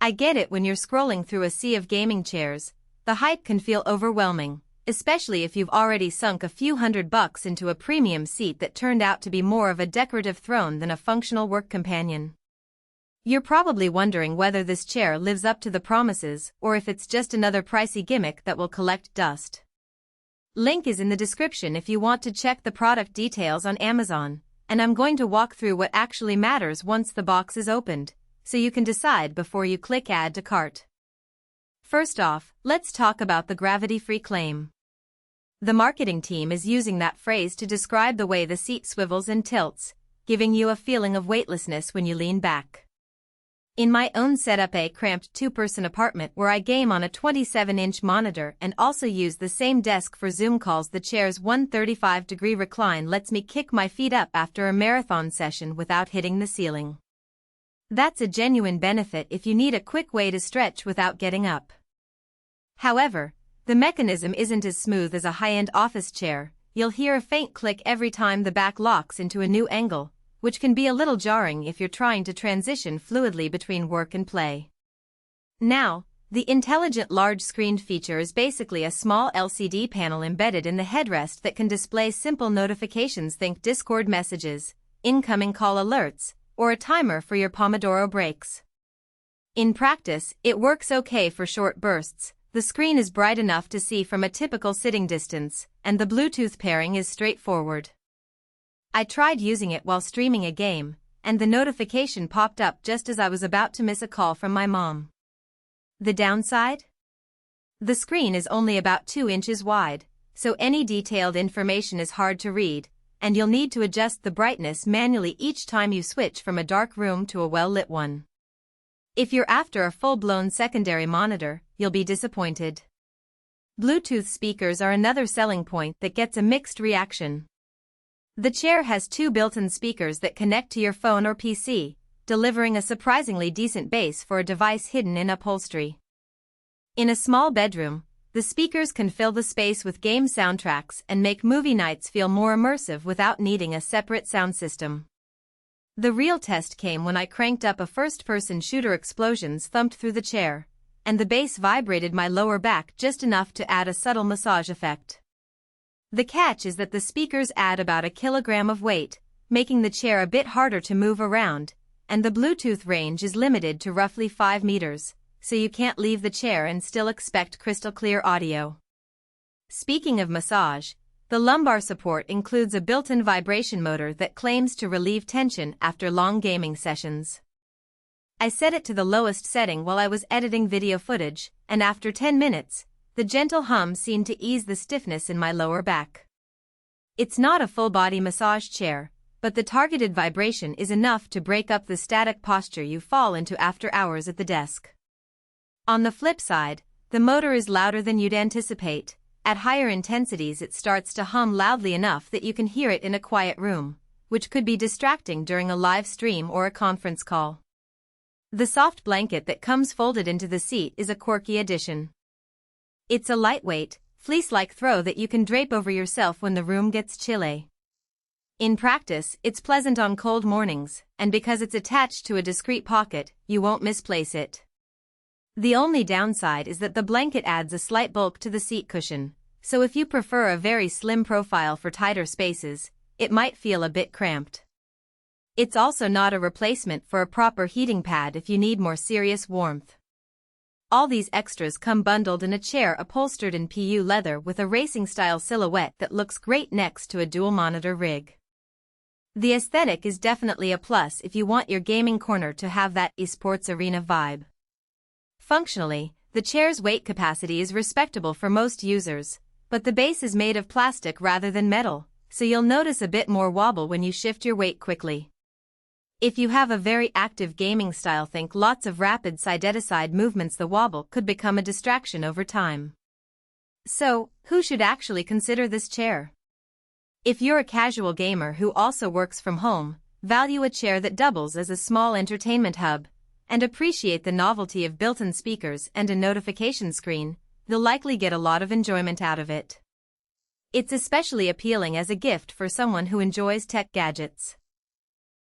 I get it when you're scrolling through a sea of gaming chairs, the hype can feel overwhelming, especially if you've already sunk a few $100 into a premium seat that turned out to be more of a decorative throne than a functional work companion. You're probably wondering whether this chair lives up to the promises or if it's just another pricey gimmick that will collect dust. Link is in the description if you want to check the product details on Amazon, and I'm going to walk through what actually matters once the box is opened, so you can decide before you click Add to Cart. First off, let's talk about the gravity-free claim. The marketing team is using that phrase to describe the way the seat swivels and tilts, giving you a feeling of weightlessness when you lean back. In my own setup, a cramped two-person apartment where I game on a 27-inch monitor and also use the same desk for Zoom calls, the chair's 135-degree recline lets me kick my feet up after a marathon session without hitting the ceiling. That's a genuine benefit if you need a quick way to stretch without getting up. However, the mechanism isn't as smooth as a high-end office chair. You'll hear a faint click every time the back locks into a new angle, which can be a little jarring if you're trying to transition fluidly between work and play. Now, the intelligent large screen feature is basically a small LCD panel embedded in the headrest that can display simple notifications. Think Discord messages, incoming call alerts, or a timer for your Pomodoro breaks. In practice, it works okay for short bursts. The screen is bright enough to see from a typical sitting distance, and the Bluetooth pairing is straightforward. I tried using it while streaming a game, and the notification popped up just as I was about to miss a call from my mom. The downside? The screen is only about 2 inches wide, so any detailed information is hard to read, and you'll need to adjust the brightness manually each time you switch from a dark room to a well-lit one. If you're after a full-blown secondary monitor, you'll be disappointed. Bluetooth speakers are another selling point that gets a mixed reaction. The chair has 2 built-in speakers that connect to your phone or PC, delivering a surprisingly decent bass for a device hidden in upholstery. In a small bedroom, the speakers can fill the space with game soundtracks and make movie nights feel more immersive without needing a separate sound system. The real test came when I cranked up a first-person shooter. Explosions thumped through the chair, and the bass vibrated my lower back just enough to add a subtle massage effect. The catch is that the speakers add about a kilogram of weight, making the chair a bit harder to move around, and the Bluetooth range is limited to roughly 5 meters, so you can't leave the chair and still expect crystal clear audio. Speaking of massage, the lumbar support includes a built-in vibration motor that claims to relieve tension after long gaming sessions. I set it to the lowest setting while I was editing video footage, and after 10 minutes, the gentle hum seemed to ease the stiffness in my lower back. It's not a full-body massage chair, but the targeted vibration is enough to break up the static posture you fall into after hours at the desk. On the flip side, the motor is louder than you'd anticipate. At higher intensities it starts to hum loudly enough that you can hear it in a quiet room, which could be distracting during a live stream or a conference call. The soft blanket that comes folded into the seat is a quirky addition. It's a lightweight, fleece-like throw that you can drape over yourself when the room gets chilly. In practice, it's pleasant on cold mornings, and because it's attached to a discreet pocket, you won't misplace it. The only downside is that the blanket adds a slight bulk to the seat cushion, so if you prefer a very slim profile for tighter spaces, it might feel a bit cramped. It's also not a replacement for a proper heating pad if you need more serious warmth. All these extras come bundled in a chair upholstered in PU leather with a racing-style silhouette that looks great next to a dual-monitor rig. The aesthetic is definitely a plus if you want your gaming corner to have that esports arena vibe. Functionally, the chair's weight capacity is respectable for most users, but the base is made of plastic rather than metal, so you'll notice a bit more wobble when you shift your weight quickly. If you have a very active gaming style, think lots of rapid side-to-side movements, the wobble could become a distraction over time. So, who should actually consider this chair? If you're a casual gamer who also works from home, value a chair that doubles as a small entertainment hub, and appreciate the novelty of built-in speakers and a notification screen, you'll likely get a lot of enjoyment out of it. It's especially appealing as a gift for someone who enjoys tech gadgets.